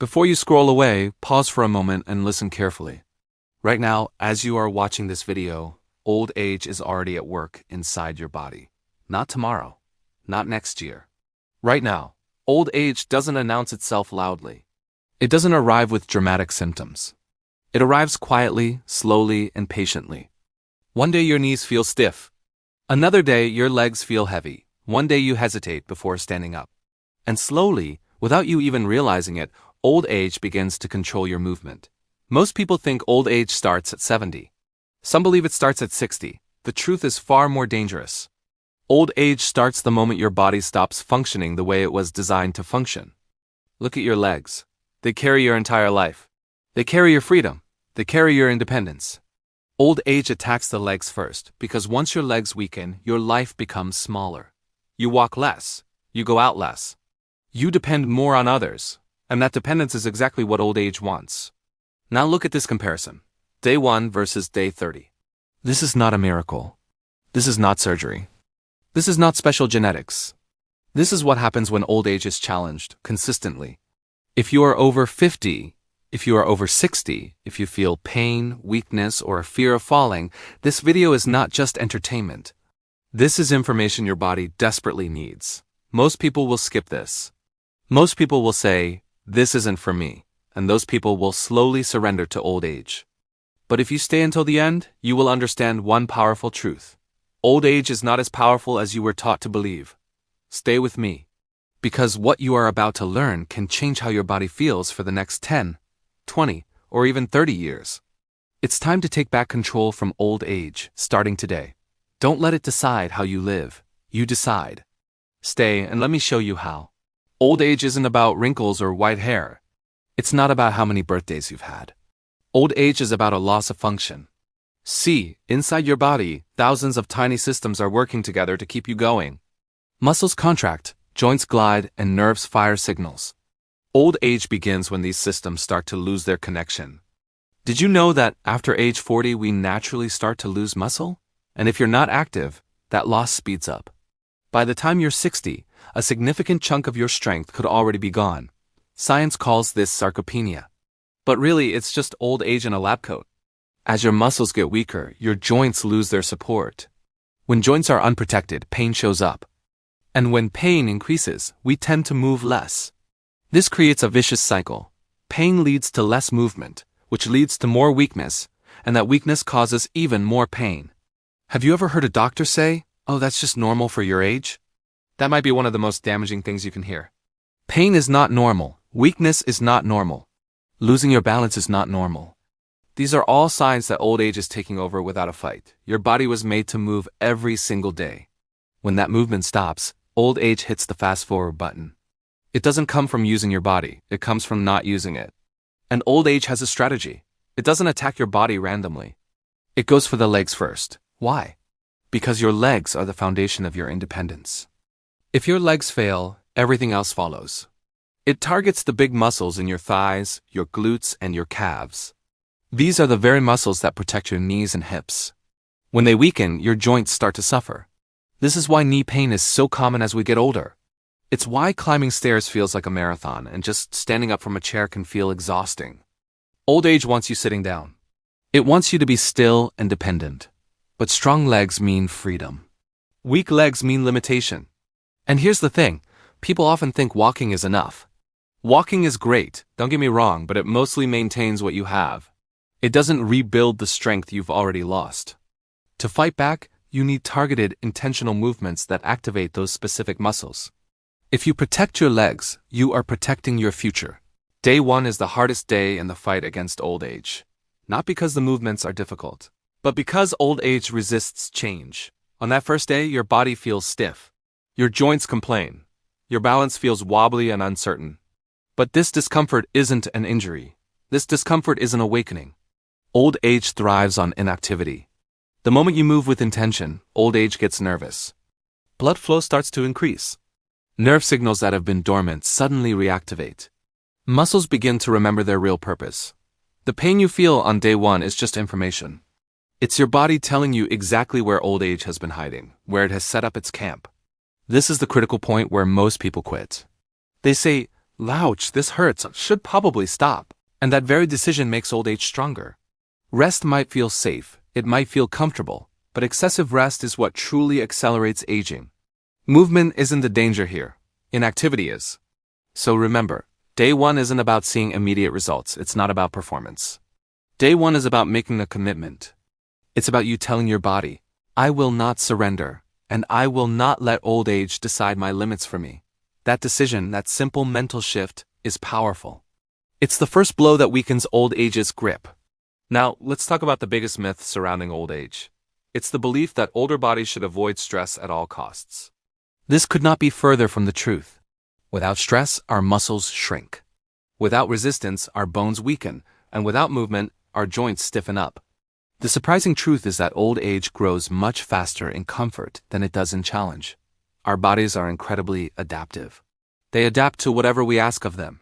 Before you scroll away, pause for a moment and listen carefully. Right now, as you are watching this video, old age is already at work inside your body. Not tomorrow, not next year. Right now, old age doesn't announce itself loudly. It doesn't arrive with dramatic symptoms. It arrives quietly, slowly, and patiently. One day your knees feel stiff. Another day your legs feel heavy. One day you hesitate before standing up. And slowly, without you even realizing it, old age begins to control your movement. Most people think old age starts at 70. Some believe it starts at 60. The truth is far more dangerous. Old age starts the moment your body stops functioning the way it was designed to function. Look at your legs. They carry your entire life. They carry your freedom. They carry your independence. Old age attacks the legs first, because once your legs weaken, your life becomes smaller. You walk less. You go out less. You depend more on others, and that dependence is exactly what old age wants. Now look at this comparison. Day 1 versus day 30. This is not a miracle. This is not surgery. This is not special genetics. This is what happens when old age is challenged consistently. If you are over 50, if you are over 60, if you feel pain, weakness, or a fear of falling, this video is not just entertainment. This is information your body desperately needs. Most people will skip this. Most people will say, "This isn't for me," and those people will slowly surrender to old age. But if you stay until the end, you will understand one powerful truth. Old age is not as powerful as you were taught to believe. Stay with me, because what you are about to learn can change how your body feels for the next 10, 20, or even 30 years. It's time to take back control from old age, starting today. Don't let it decide how you live. You decide. Stay and let me show you how. Old age isn't about wrinkles or white hair. It's not about how many birthdays you've had. Old age is about a loss of function. See, inside your body, thousands of tiny systems are working together to keep you going. Muscles contract, joints glide, and nerves fire signals. Old age begins when these systems start to lose their connection. Did you know that after age 40 we naturally start to lose muscle? And if you're not active, that loss speeds up. By the time you're 60, a significant chunk of your strength could already be gone. Science calls this sarcopenia. But really, it's just old age in a lab coat. As your muscles get weaker, your joints lose their support. When joints are unprotected, pain shows up. And when pain increases, we tend to move less. This creates a vicious cycle. Pain leads to less movement, which leads to more weakness, and that weakness causes even more pain. Have you ever heard a doctor say, "Oh, that's just normal for your age"? That might be one of the most damaging things you can hear. Pain is not normal. Weakness is not normal. Losing your balance is not normal. These are all signs that old age is taking over without a fight. Your body was made to move every single day. When that movement stops, old age hits the fast-forward button. It doesn't come from using your body. It comes from not using it. And old age has a strategy. It doesn't attack your body randomly. It goes for the legs first. Why? Because your legs are the foundation of your independence. If your legs fail, everything else follows. It targets the big muscles in your thighs, your glutes, and your calves. These are the very muscles that protect your knees and hips. When they weaken, your joints start to suffer. This is why knee pain is so common as we get older. It's why climbing stairs feels like a marathon, and just standing up from a chair can feel exhausting. Old age wants you sitting down. It wants you to be still and dependent. But strong legs mean freedom. Weak legs mean limitation. And here's the thing, people often think walking is enough. Walking is great, don't get me wrong, but it mostly maintains what you have. It doesn't rebuild the strength you've already lost. To fight back, you need targeted, intentional movements that activate those specific muscles. If you protect your legs, you are protecting your future. Day 1 is the hardest day in the fight against old age. Not because the movements are difficult, but because old age resists change. On that first day, your body feels stiff. Your joints complain. Your balance feels wobbly and uncertain. But this discomfort isn't an injury. This discomfort is an awakening. Old age thrives on inactivity. The moment you move with intention, old age gets nervous. Blood flow starts to increase. Nerve signals that have been dormant suddenly reactivate. Muscles begin to remember their real purpose. The pain you feel on day 1 is just information. It's your body telling you exactly where old age has been hiding, where it has set up its camp. This is the critical point where most people quit. They say, "Ouch, this hurts, should probably stop." And that very decision makes old age stronger. Rest might feel safe, it might feel comfortable, but excessive rest is what truly accelerates aging. Movement isn't the danger here. Inactivity is. So remember, day 1 isn't about seeing immediate results, it's not about performance. Day 1 is about making a commitment. It's about you telling your body, "I will not surrender, and I will not let old age decide my limits for me." That decision, that simple mental shift, is powerful. It's the first blow that weakens old age's grip. Now, let's talk about the biggest myth surrounding old age. It's the belief that older bodies should avoid stress at all costs. This could not be further from the truth. Without stress, our muscles shrink. Without resistance, our bones weaken, and without movement, our joints stiffen up. The surprising truth is that old age grows much faster in comfort than it does in challenge. Our bodies are incredibly adaptive. They adapt to whatever we ask of them.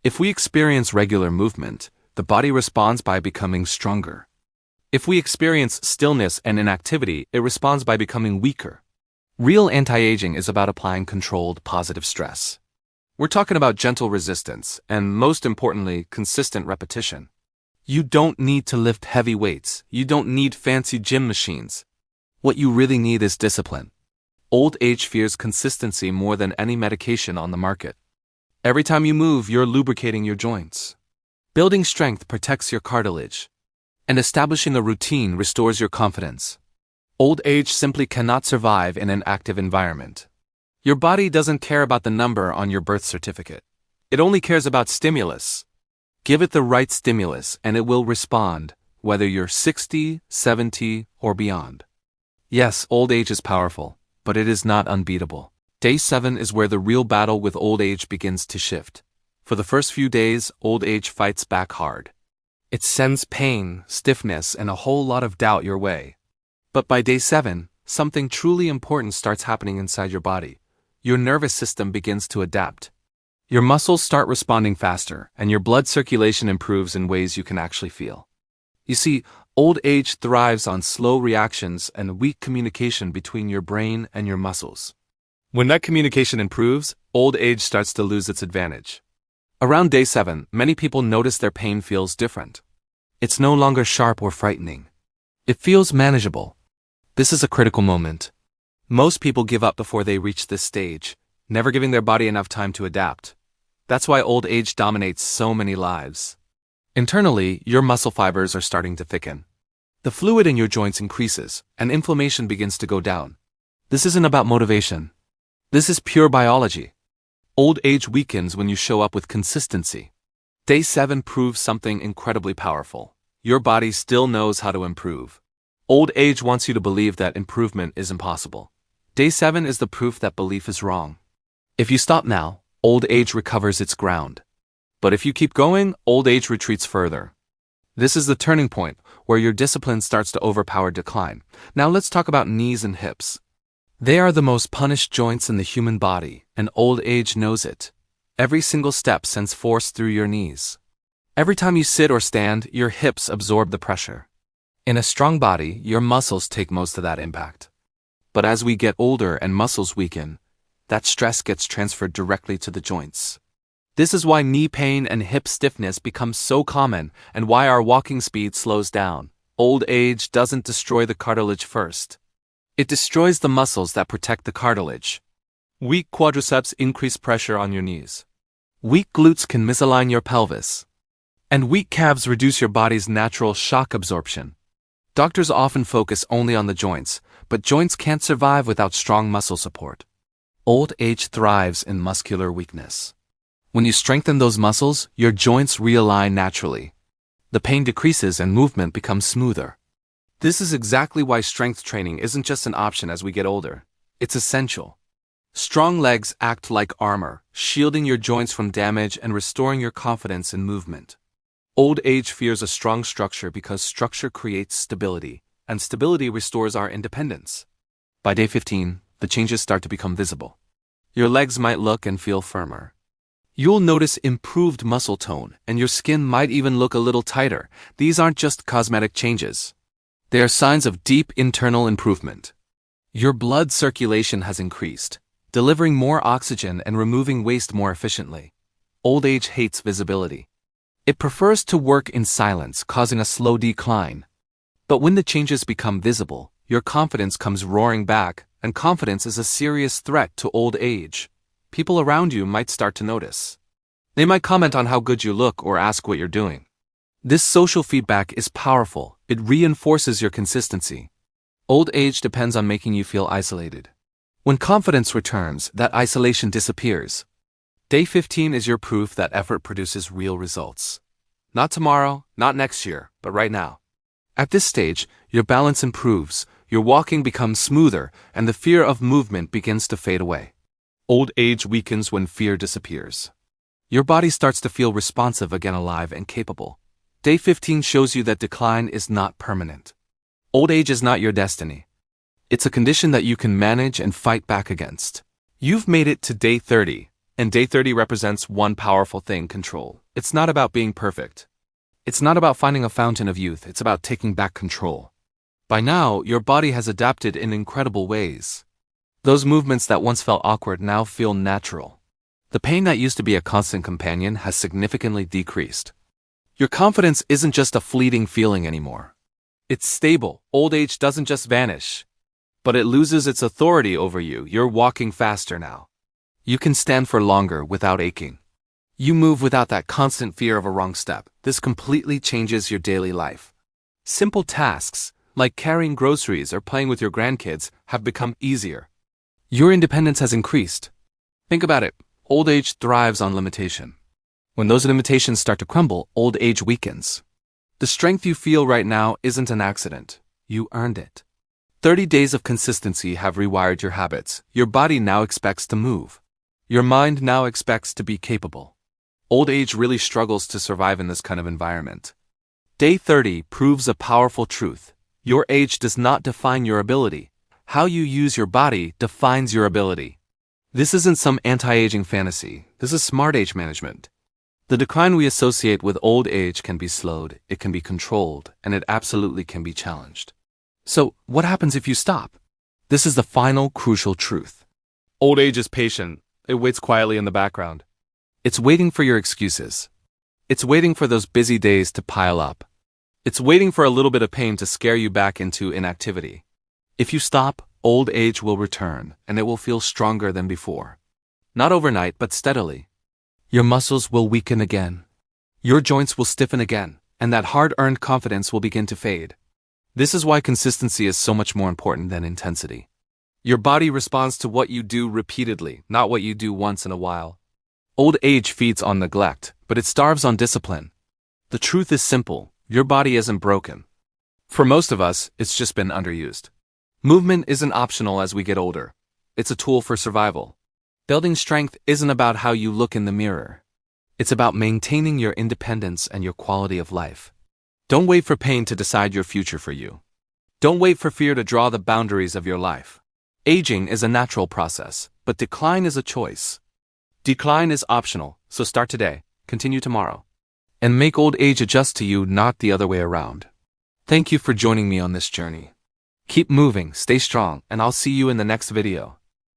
If we experience regular movement, the body responds by becoming stronger. If we experience stillness and inactivity, it responds by becoming weaker. Real anti-aging is about applying controlled, positive stress. We're talking about gentle resistance, and most importantly, consistent repetition. You don't need to lift heavy weights. You don't need fancy gym machines. What you really need is discipline. Old age fears consistency more than any medication on the market. Every time you move, you're lubricating your joints. Building strength protects your cartilage. And establishing a routine restores your confidence. Old age simply cannot survive in an active environment. Your body doesn't care about the number on your birth certificate. It only cares about stimulus. Give it the right stimulus and it will respond, whether you're 60, 70, or beyond. Yes, old age is powerful, but it is not unbeatable. Day 7 is where the real battle with old age begins to shift. For the first few days, old age fights back hard. It sends pain, stiffness, and a whole lot of doubt your way. But by day 7, something truly important starts happening inside your body. Your nervous system begins to adapt. Your muscles start responding faster, and your blood circulation improves in ways you can actually feel. You see, old age thrives on slow reactions and weak communication between your brain and your muscles. When that communication improves, old age starts to lose its advantage. Around day 7, many people notice their pain feels different. It's no longer sharp or frightening. It feels manageable. This is a critical moment. Most people give up before they reach this stage, never giving their body enough time to adapt. That's why old age dominates so many lives. Internally, your muscle fibers are starting to thicken. The fluid in your joints increases, and inflammation begins to go down. This isn't about motivation. This is pure biology. Old age weakens when you show up with consistency. Day 7 proves something incredibly powerful. Your body still knows how to improve. Old age wants you to believe that improvement is impossible. Day 7 is the proof that belief is wrong. If you stop now, old age recovers its ground. But if you keep going, old age retreats further. This is the turning point where your discipline starts to overpower decline. Now let's talk about knees and hips. They are the most punished joints in the human body, and old age knows it. Every single step sends force through your knees. Every time you sit or stand, your hips absorb the pressure. In a strong body, your muscles take most of that impact. But as we get older and muscles weaken, that stress gets transferred directly to the joints. This is why knee pain and hip stiffness become so common and why our walking speed slows down. Old age doesn't destroy the cartilage first. It destroys the muscles that protect the cartilage. Weak quadriceps increase pressure on your knees. Weak glutes can misalign your pelvis. And weak calves reduce your body's natural shock absorption. Doctors often focus only on the joints, but joints can't survive without strong muscle support. Old age thrives in muscular weakness. When you strengthen those muscles, your joints realign naturally. The pain decreases and movement becomes smoother. This is exactly why strength training isn't just an option as we get older. It's essential. Strong legs act like armor, shielding your joints from damage and restoring your confidence in movement. Old age fears a strong structure because structure creates stability, and stability restores our independence. By day 15, the changes start to become visible. Your legs might look and feel firmer. You'll notice improved muscle tone, and your skin might even look a little tighter. These aren't just cosmetic changes. They are signs of deep internal improvement. Your blood circulation has increased, delivering more oxygen and removing waste more efficiently. Old age hates visibility. It prefers to work in silence, causing a slow decline. But when the changes become visible, your confidence comes roaring back, and confidence is a serious threat to old age. People around you might start to notice. They might comment on how good you look or ask what you're doing. This social feedback is powerful. It reinforces your consistency. Old age depends on making you feel isolated. When confidence returns, that isolation disappears. Day 15 is your proof that effort produces real results. Not tomorrow, not next year, but right now. At this stage, your balance improves, your walking becomes smoother, and the fear of movement begins to fade away. Old age weakens when fear disappears. Your body starts to feel responsive again, alive and capable. Day 15 shows you that decline is not permanent. Old age is not your destiny. It's a condition that you can manage and fight back against. You've made it to day 30, and day 30 represents one powerful thing: control. It's not about being perfect. It's not about finding a fountain of youth, it's about taking back control. By now, your body has adapted in incredible ways. Those movements that once felt awkward now feel natural. The pain that used to be a constant companion has significantly decreased. Your confidence isn't just a fleeting feeling anymore. It's stable. Old age doesn't just vanish, but it loses its authority over you. You're walking faster now. You can stand for longer without aching. You move without that constant fear of a wrong step. This completely changes your daily life. Simple tasks, like carrying groceries or playing with your grandkids, have become easier. Your independence has increased. Think about it. Old age thrives on limitation. When those limitations start to crumble, old age weakens. The strength you feel right now isn't an accident. You earned it. 30 days of consistency have rewired your habits. Your body now expects to move. Your mind now expects to be capable. Old age really struggles to survive in this kind of environment. Day 30 proves a powerful truth. Your age does not define your ability. How you use your body defines your ability. This isn't some anti-aging fantasy. This is smart age management. The decline we associate with old age can be slowed, it can be controlled, and it absolutely can be challenged. So, what happens if you stop? This is the final crucial truth. Old age is patient. It waits quietly in the background. It's waiting for your excuses. It's waiting for those busy days to pile up. It's waiting for a little bit of pain to scare you back into inactivity. If you stop, old age will return, and it will feel stronger than before. Not overnight, but steadily. Your muscles will weaken again. Your joints will stiffen again, and that hard-earned confidence will begin to fade. This is why consistency is so much more important than intensity. Your body responds to what you do repeatedly, not what you do once in a while. Old age feeds on neglect, but it starves on discipline. The truth is simple: your body isn't broken. For most of us, it's just been underused. Movement isn't optional as we get older. It's a tool for survival. Building strength isn't about how you look in the mirror. It's about maintaining your independence and your quality of life. Don't wait for pain to decide your future for you. Don't wait for fear to draw the boundaries of your life. Aging is a natural process, but decline is a choice. Decline is optional, so start today, continue tomorrow, and make old age adjust to you, not the other way around. Thank you for joining me on this journey. Keep moving, stay strong, and I'll see you in the next video.